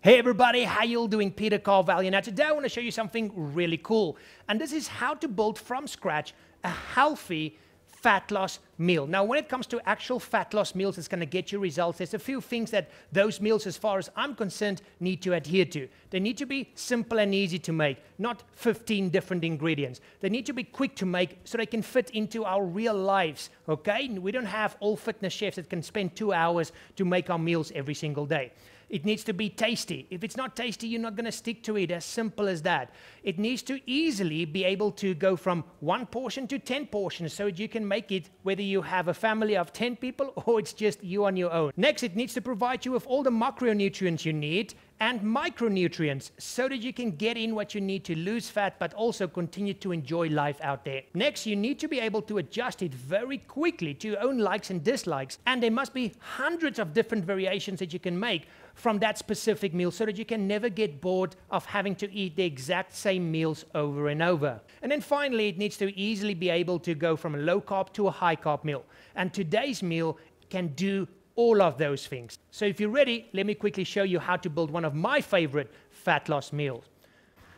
Hey everybody, how you all doing? Peter Carvell here. Now today I want to show you something really cool. And this is how to build from scratch a healthy fat loss meal. Now when it comes to actual fat loss meals that's going to get you results, there's a few things that those meals, as far as I'm concerned, need to adhere to. They need to be simple and easy to make, not 15 different ingredients. They need to be quick to make so they can fit into our real lives, okay? We don't have all fitness chefs that can spend 2 hours to make our meals every single day. It needs to be tasty. If it's not tasty, you're not going to stick to it. As simple as that. It needs to easily be able to go from 1 portion to 10 portions so that you can make it whether you have a family of 10 people or it's just you on your own. Next, it needs to provide you with all the macronutrients you need and micronutrients so that you can get in what you need to lose fat but also continue to enjoy life out there. Next, you need to be able to adjust it very quickly to your own likes and dislikes, and there must be hundreds of different variations that you can make from that specific meal so that you can never get bored of having to eat the exact same meals over and over. And then finally, it needs to easily be able to go from a low carb to a high carb meal. And today's meal can do all of those things. So if you're ready, let me quickly show you how to build one of my favorite fat loss meals.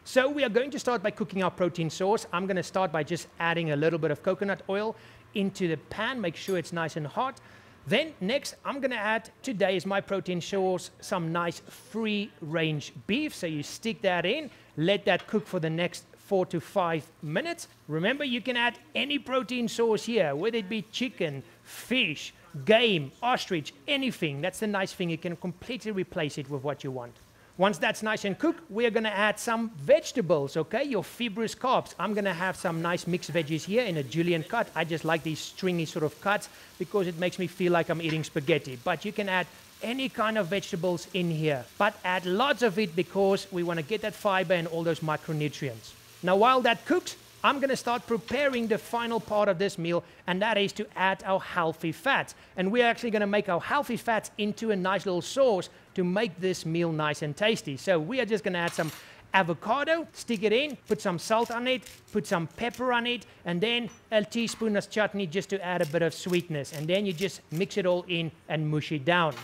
So we are going to start by cooking our protein source. I'm going to start by just adding a little bit of coconut oil into the pan. Make sure it's nice and hot. Then next, I'm going to add, today is my protein source, some nice free-range beef. So you stick that in, let that cook for the next 4 to 5 minutes. Remember, you can add any protein source here, whether it be chicken, fish, game, ostrich, anything. That's the nice thing. You can completely replace it with what you want. Once that's nice and cooked, we're going to add some vegetables, okay? Your fibrous carbs. I'm going to have some nice mixed veggies here in a julienne cut. I just like these stringy sort of cuts because it makes me feel like I'm eating spaghetti. But you can add any kind of vegetables in here. But add lots of it because we want to get that fiber and all those micronutrients. Now, while that cooks, I'm going to start preparing the final part of this meal, and that is to add our healthy fats. And we're actually going to make our healthy fats into a nice little sauce to make this meal nice and tasty. So we are just going to add some avocado, stick it in, put some salt on it, put some pepper on it, and then a teaspoon of chutney just to add a bit of sweetness. And then you just mix it all in and mush it down.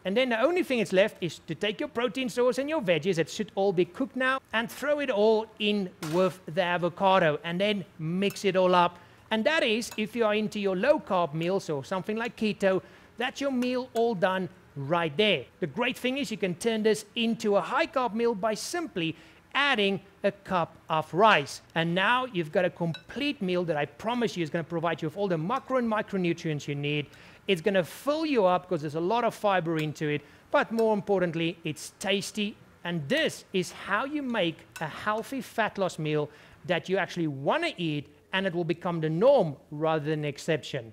And then the only thing that's left is to take your protein source and your veggies, that should all be cooked now, and throw it all in with the avocado and then mix it all up. And that is, if you are into your low carb meals or something like keto, that's your meal all done right there. The great thing is you can turn this into a high carb meal by simply adding a cup of rice. And now you've got a complete meal that I promise you is going to provide you with all the macro and micronutrients you need. It's going to fill you up because there's a lot of fiber into it, but more importantly, it's tasty. And this is how you make a healthy fat loss meal that you actually want to eat, and it will become the norm rather than the exception.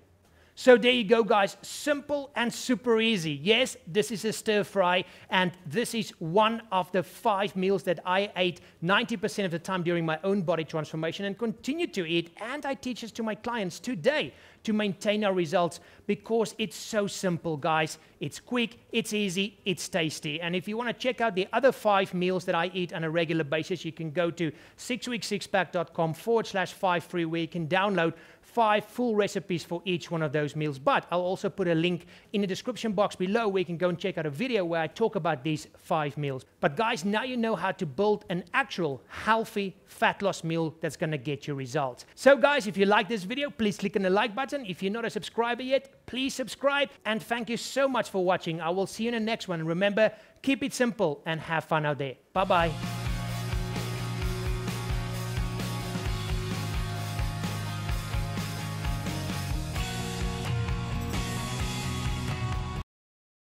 So there you go, guys. Simple and super easy. Yes, this is a stir fry, and this is one of the 5 meals that I ate 90% of the time during my own body transformation and continue to eat, and I teach this to my clients today to maintain our results because it's so simple, guys. It's quick, it's easy, it's tasty. And if you want to check out the other 5 meals that I eat on a regular basis, you can go to 6weeksixpack.com/5 free, where you can download 5 full recipes for each one of those meals. But I'll also put a link in the description box below where you can go and check out a video where I talk about these 5 meals. But guys, now you know how to build an actual healthy fat loss meal that's going to get you results. So guys, if you like this video, please click on the like button. If you're not a subscriber yet, please subscribe. And thank you so much for watching. I will see you in the next one. And remember, keep it simple and have fun out there. Bye-bye.